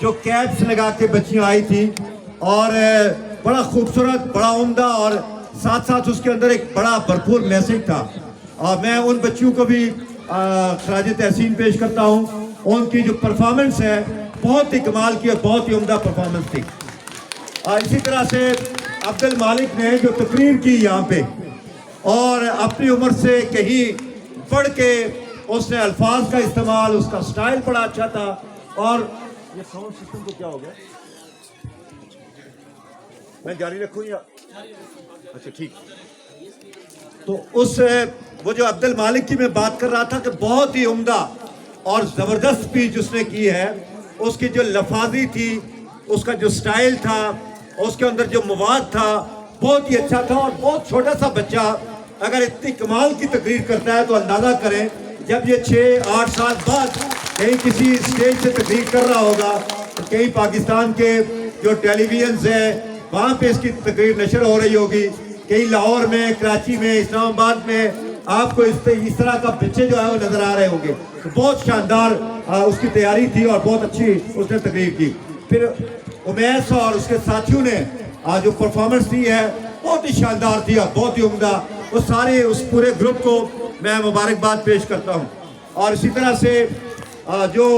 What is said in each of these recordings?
جو کیپس لگا کے بچیاں آئی تھی اور بڑا خوبصورت، بڑا عمدہ، اور ساتھ ساتھ اس کے اندر ایک بڑا بھرپور میسج تھا. اور میں ان بچیوں کو بھی خراج تحسین پیش کرتا ہوں. ان کی جو پرفارمنس ہے بہت ہی کمال کی اور بہت ہی عمدہ پرفارمنس تھی. اسی طرح سے عبد المالک نے جو تقریر کی یہاں پہ، اور اپنی عمر سے کہیں بڑھ کے اس نے الفاظ کا استعمال، اس کا سٹائل بڑا اچھا تھا. اور یہ ساؤنڈ سسٹم کو کیا ہو گیا، میں جاری رکھوں یا اچھا ٹھیک. تو وہ جو عبد المالک کی میں بات کر رہا تھا کہ بہت ہی عمدہ اور زبردست سپیچ اس نے کی ہے. اس کی جو لفاظی تھی، اس کا جو سٹائل تھا، اس کے اندر جو مواد تھا بہت ہی اچھا تھا. اور بہت چھوٹا سا بچہ اگر اتنی کمال کی تقریر کرتا ہے تو اندازہ کریں جب یہ 6-8 سال بعد کہیں کسی اسٹیج سے تقریر کر رہا ہوگا، کہیں پاکستان کے جو ٹیلی ویژنز ہیں وہاں پہ اس کی تقریر نشر ہو رہی ہوگی، کہیں لاہور میں، کراچی میں، اسلام آباد میں آپ کو اس طرح کا بچے جو ہے وہ نظر آ رہے ہوں گے. بہت شاندار اس کی تیاری تھی اور بہت اچھی اس نے تقریر کی. پھر امیس اور اس کے ساتھیوں نے جو پرفارمنس دی ہے بہت ہی شاندار تھی اور بہت ہی عمدہ. وہ سارے اس پورے گروپ کو میں مبارکباد پیش کرتا ہوں. اور اسی طرح سے جو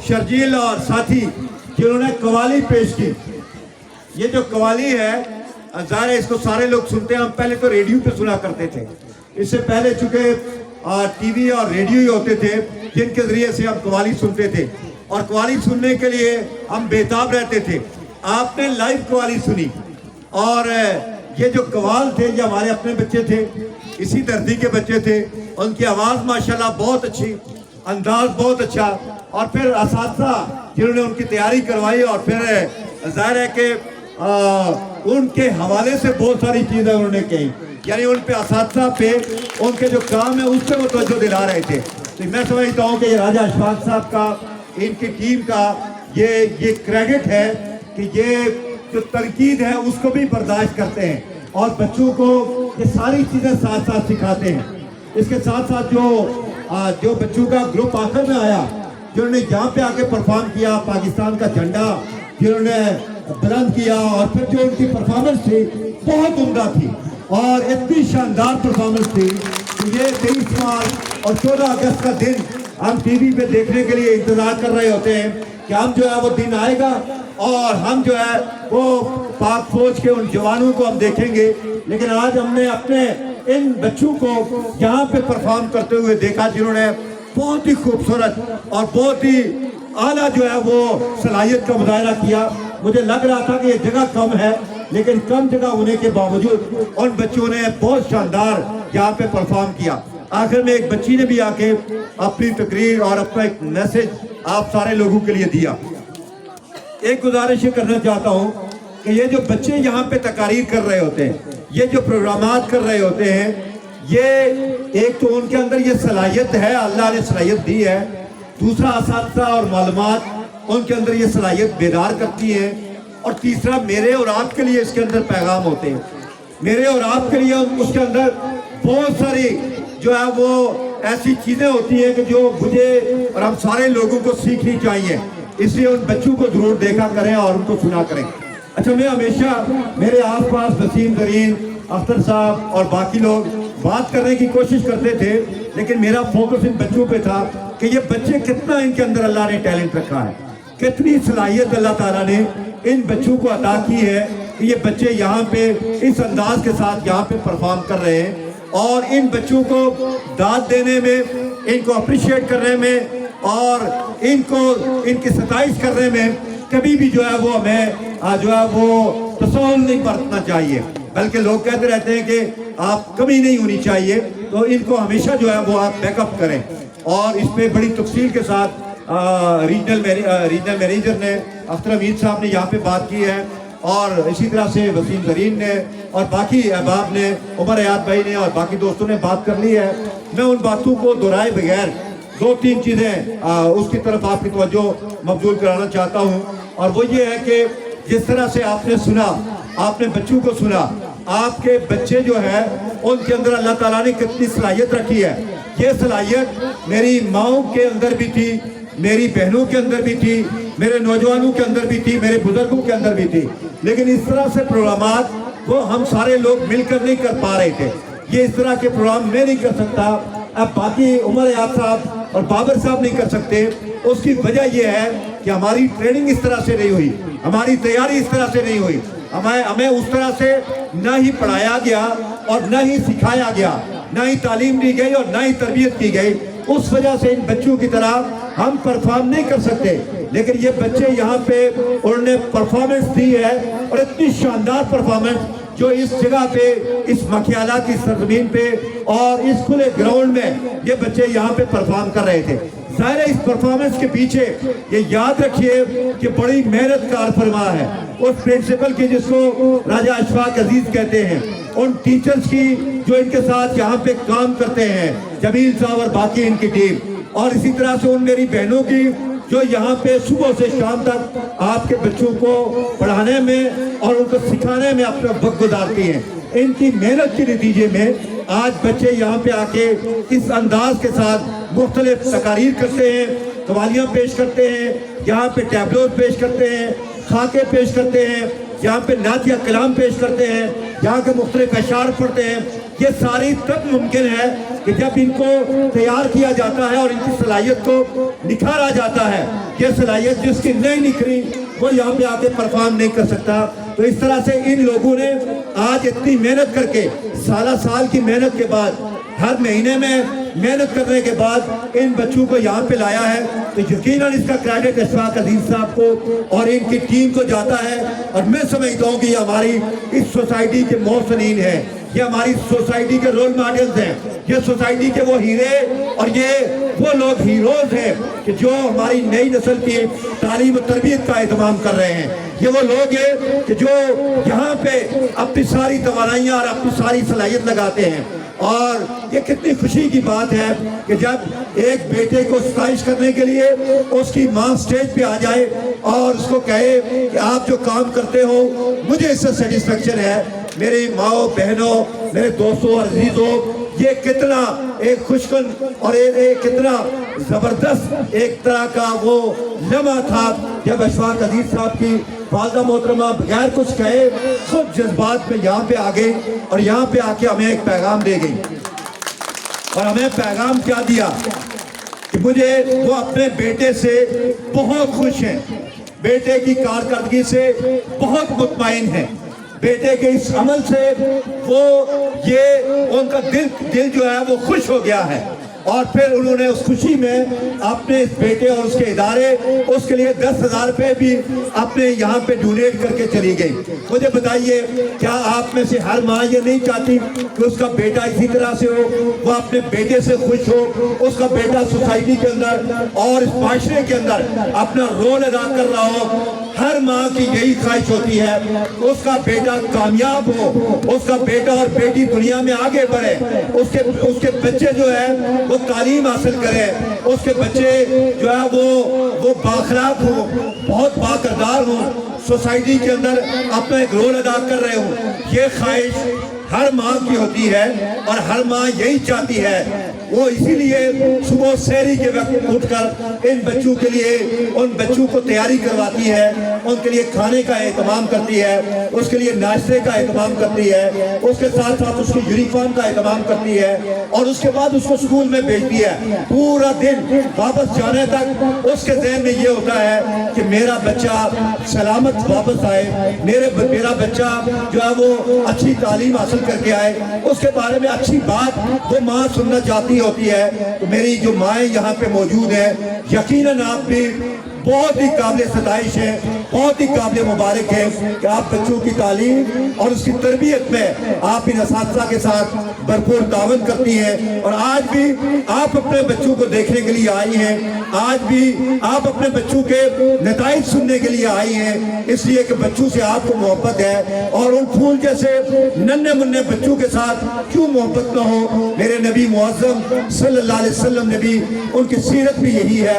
شرجیل اور ساتھی جنہوں نے قوالی پیش کی، یہ جو قوالی ہے ظاہر ہے اس کو سارے لوگ سنتے ہیں. ہم پہلے تو ریڈیو پہ سنا کرتے تھے، اس سے پہلے چونکہ ٹی وی اور ریڈیو ہی ہوتے تھے جن کے ذریعے سے ہم قوالی سنتے تھے، اور قوالی سننے کے لیے ہم بےتاب رہتے تھے. آپ نے لائیو قوالی سنی، اور یہ جو قوال تھے یہ ہمارے اپنے بچے تھے، اسی دھرتی کے بچے تھے. ان کی آواز ماشاءاللہ بہت اچھی، انداز بہت اچھا. اور پھر اساتذہ جنہوں نے ان کی تیاری کروائی، اور پھر ظاہر ہے کہ ان کے حوالے سے بہت ساری چیزیں انہوں نے کہیں، یعنی ان پہ اساتذہ پہ ان کے جو کام ہے اس پہ وہ توجہ دلا رہے تھے. تو میں سمجھتا ہوں کہ یہ راجہ اشفاق صاحب کا، ان کی ٹیم کا یہ کریڈٹ ہے کہ یہ جو تنقید ہے اس کو بھی برداشت کرتے ہیں اور بچوں کو یہ ساری چیزیں ساتھ ساتھ سکھاتے ہیں. اس کے ساتھ ساتھ جو بچوں کا گروپ آخر میں آیا، جنہوں نے یہاں پہ آ کے پرفارم کیا، پاکستان کا جھنڈا جنہوں نے بلند کیا، اور پھر جو ان کی پرفارمنس تھی بہت عمدہ تھی اور اتنی شاندار پرفارمنس تھی کہ یہ 23 مارچ اور 14 اگست کا دن ہم ٹی وی پہ دیکھنے کے لیے انتظار کر رہے ہوتے ہیں کہ ہم جو ہے وہ دن آئے گا اور ہم جو ہے وہ پاک فوج کے ان جوانوں کو ہم دیکھیں گے. لیکن آج ہم نے اپنے ان بچوں کو یہاں پہ پرفارم کرتے ہوئے دیکھا جنہوں نے بہت ہی خوبصورت اور بہت ہی اعلیٰ جو ہے وہ صلاحیت کا مظاہرہ کیا. مجھے لگ رہا تھا کہ یہ جگہ کم ہے، لیکن کم جگہ ہونے کے باوجود ان بچوں نے بہت شاندار یہاں پہ پرفارم کیا. آخر میں ایک بچی نے بھی آ کے اپنی تقریر اور اپنا ایک میسج آپ سارے لوگوں کے لیے دیا. ایک گزارش یہ کرنا چاہتا ہوں کہ یہ جو بچے یہاں پہ تقاریر کر رہے ہوتے ہیں، یہ جو پروگرامات کر رہے ہوتے ہیں، یہ ایک تو ان کے اندر یہ صلاحیت ہے، اللہ نے صلاحیت دی ہے. دوسرا اساتذہ اور معلومات ان کے اندر یہ صلاحیت بیدار کرتی ہیں. اور تیسرا میرے اور آپ کے لیے اس کے اندر پیغام ہوتے ہیں. میرے اور آپ کے لیے اس کے اندر بہت ساری جو ہے وہ ایسی چیزیں ہوتی ہیں کہ جو مجھے اور ہم سارے لوگوں کو سیکھنی چاہیے. اس لیے ان بچوں کو ضرور دیکھا کریں اور ان کو سنا کریں. اچھا، میں ہمیشہ میرے آس پاس وسیم زرین، اختر صاحب اور باقی لوگ بات کرنے کی کوشش کرتے تھے، لیکن میرا فوکس ان بچوں پہ تھا کہ یہ بچے کتنا ان کے اندر اللہ نے ٹیلنٹ رکھا ہے، کتنی صلاحیت اللہ تعالیٰ نے ان بچوں کو عطا کی ہے کہ یہ بچے یہاں پہ اس انداز کے ساتھ یہاں پہ پرفارم کر رہے ہیں. اور ان بچوں کو داد دینے میں، ان کو اپریشیٹ کرنے میں اور ان کی ستائش کرنے میں کبھی بھی جو ہے وہ ہمیں جو ہے وہ تساہل نہیں برتنا چاہیے، بلکہ لوگ کہتے رہتے ہیں کہ آپ کمی نہیں ہونی چاہیے. تو ان کو ہمیشہ جو ہے وہ آپ بیک اپ کریں. اور اس پہ بڑی تفصیل کے ساتھ ریجنل مینیجر نے، اختر امید صاحب نے یہاں پہ بات کی ہے، اور اسی طرح سے وسیم زرین نے اور باقی احباب نے، عمر حیات بھائی نے اور باقی دوستوں نے بات کر لی ہے. میں ان باتوں کو دہرائے بغیر 2-3 چیزیں اس کی طرف آپ کی توجہ مبذول کرانا چاہتا ہوں. اور وہ یہ ہے کہ جس طرح سے آپ نے سنا، آپ نے بچوں کو سنا، آپ کے بچے جو ہے ان کے اندر اللہ تعالیٰ نے کتنی صلاحیت رکھی ہے. یہ صلاحیت میری ماؤں کے اندر بھی تھی، میری بہنوں کے اندر بھی تھی، میرے نوجوانوں کے اندر بھی تھی، میرے بزرگوں کے اندر بھی تھی، لیکن اس طرح سے پروگرامات وہ ہم سارے لوگ مل کر نہیں کر پا رہے تھے. یہ اس طرح کے پروگرام میں نہیں کر سکتا، اب باقی عمر یاد صاحب اور بابر صاحب نہیں کر سکتے. اس کی وجہ یہ ہے کہ ہماری ٹریننگ اس طرح سے نہیں ہوئی، ہماری تیاری اس طرح سے نہیں ہوئی، ہمیں اس طرح سے نہ ہی پڑھایا گیا اور نہ ہی سکھایا گیا، نہ ہی تعلیم دی گئی اور نہ ہی تربیت کی گئی. اس وجہ سے ان بچوں کی طرح ہم پرفارم نہیں کر سکتے. لیکن یہ بچے یہاں پہ انہوں نے پرفارمنس دی ہے، اور اتنی شاندار پرفارمنس جو اس جگہ پہ، اس مکھیالہ کی سرزمین پہ اور اس کھلے گراؤنڈ میں یہ بچے یہاں پہ پرفارم کر رہے تھے. ظاہر ہے اس پرفارمنس کے پیچھے یہ یاد رکھیے کہ بڑی محنت کار فرما ہے اس پرنسپل کی جس کو راجہ اشفاق عزیز کہتے ہیں، ان ٹیچرز کی جو ان کے ساتھ یہاں پہ کام کرتے ہیں، جمیل صاحب اور باقی ان کی ٹیم، اور اسی طرح سے ان میری بہنوں کی جو یہاں پہ صبح سے شام تک آپ کے بچوں کو پڑھانے میں اور ان کو سکھانے میں اپنا وقت گزارتی ہیں. ان کی محنت کے نتیجے میں آج بچے یہاں پہ آ کے اس انداز کے ساتھ مختلف تقاریر کرتے ہیں، قوالیاں پیش کرتے ہیں، یہاں پہ ٹیبلوز پیش کرتے ہیں، خاکے پیش کرتے ہیں، یہاں پہ نعت یا کلام پیش کرتے ہیں، یہاں کے مختلف اشعار پڑھتے ہیں. یہ ساری تب ممکن ہے کہ جب ان کو تیار کیا جاتا ہے اور ان کی صلاحیت کو نکھارا جاتا ہے. یہ صلاحیت جس کی نہیں نکھری وہ یہاں پہ آ کے پرفارم نہیں کر سکتا. تو اس طرح سے ان لوگوں نے آج اتنی محنت کر کے، سالہ سال کی محنت کے بعد، ہر مہینے میں محنت کرنے کے بعد ان بچوں کو یہاں پہ لایا ہے. تو یقیناً اس کا کریڈٹ اشفاق عزیز صاحب کو اور ان کی ٹیم کو جاتا ہے. اور میں سمجھتا ہوں کہ یہ ہماری اس سوسائٹی کے محسنین ہیں، یہ ہماری سوسائٹی کے رول ماڈلز ہیں، یہ سوسائٹی کے وہ ہیرے اور یہ وہ لوگ ہیروز ہیں کہ جو ہماری نئی نسل کی تعلیم و تربیت کا اہتمام کر رہے ہیں. یہ وہ لوگ ہیں کہ جو یہاں پہ اپنی ساری توانائیاں اور اپنی ساری صلاحیت لگاتے ہیں. اور یہ کتنی خوشی کی بات ہے کہ جب ایک بیٹے کو ستائش کرنے کے لیے اس کی ماں سٹیج پہ آ جائے اور اس کو کہے کہ آپ جو کام کرتے ہو مجھے اس سے سیٹسفیکشن ہے. میری ماں بہنوں، میرے دوستوں اور عزیزوں، یہ کتنا ایک خوشکن اور ایک کتنا زبردست ایک طرح کا وہ لمحہ تھا جب اشفاق عزیز صاحب کی والدہ محترمہ بغیر کچھ کہے خود جذبات میں یہاں پہ آ گئی اور یہاں پہ آ کے ہمیں ایک پیغام دے گئی. اور ہمیں پیغام کیا دیا کہ مجھے وہ اپنے بیٹے سے بہت خوش ہیں، بیٹے کی کارکردگی سے بہت مطمئن ہیں، بیٹے کے اس عمل سے وہ یہ ان کا دل جو ہے وہ خوش ہو گیا ہے. اور پھر انہوں نے اس خوشی میں اپنے اس بیٹے اور اس کے ادارے اس کے لیے 10,000 روپے بھی اپنے یہاں پہ ڈونیٹ کر کے چلی گئی. مجھے بتائیے کیا آپ میں سے ہر ماں یہ نہیں چاہتی کہ اس کا بیٹا اسی طرح سے ہو، وہ اپنے بیٹے سے خوش ہو، اس کا بیٹا سوسائٹی کے اندر اور اس معاشرے کے اندر اپنا رول ادا کر رہا ہو. ہر ماں کی یہی خواہش ہوتی ہے اس کا بیٹا کامیاب ہو، اس کا بیٹا اور بیٹی دنیا میں آگے بڑھے، اس کے بچے جو ہے وہ تعلیم حاصل کرے، اس کے بچے جو ہے وہ بااخلاق ہوں، بہت باکردار ہوں، سوسائٹی کے اندر اپنا ایک رول ادا کر رہے ہوں. یہ خواہش ہر ماں کی ہوتی ہے اور ہر ماں یہی چاہتی ہے. وہ اسی لیے صبح سحری کے وقت اٹھ کر ان بچوں کے لیے ان بچوں کو تیاری کرواتی ہے، ان کے لیے کھانے کا اہتمام کرتی ہے، اس کے لیے ناشتے کا اہتمام کرتی ہے، اس کے ساتھ ساتھ اس کی یونیفارم کا اہتمام کرتی ہے اور اس کے بعد اس کو اسکول میں بھیجتی ہے. پورا دن واپس جانے تک اس کے ذہن میں یہ ہوتا ہے کہ میرا بچہ سلامت واپس آئے، میرا بچہ جو ہے وہ اچھی تعلیم حاصل کر کے آئے، اس کے بارے میں اچھی بات وہ ماں سننا چاہتی ہوتی ہے. تو میری جو مائیں یہاں پہ موجود ہیں، یقیناً آپ بھی بہت ہی قابل ستائش ہے، بہت ہی قابل مبارک ہے کہ آپ بچوں کی تعلیم اور اس کی تربیت میں آپ ان اساتذہ کے ساتھ بھرپور تعاون کرتی ہیں. اور آج بھی آپ اپنے بچوں کو دیکھنے کے لیے آئی ہیں، آج بھی آپ اپنے بچوں کے نتائج سننے کے لیے آئی ہیں، اس لیے کہ بچوں سے آپ کو محبت ہے. اور ان پھول جیسے ننھے منھے بچوں کے ساتھ کیوں محبت نہ ہو. میرے نبی معظم صلی اللہ علیہ وسلم نے بھی ان کی سیرت بھی یہی ہے،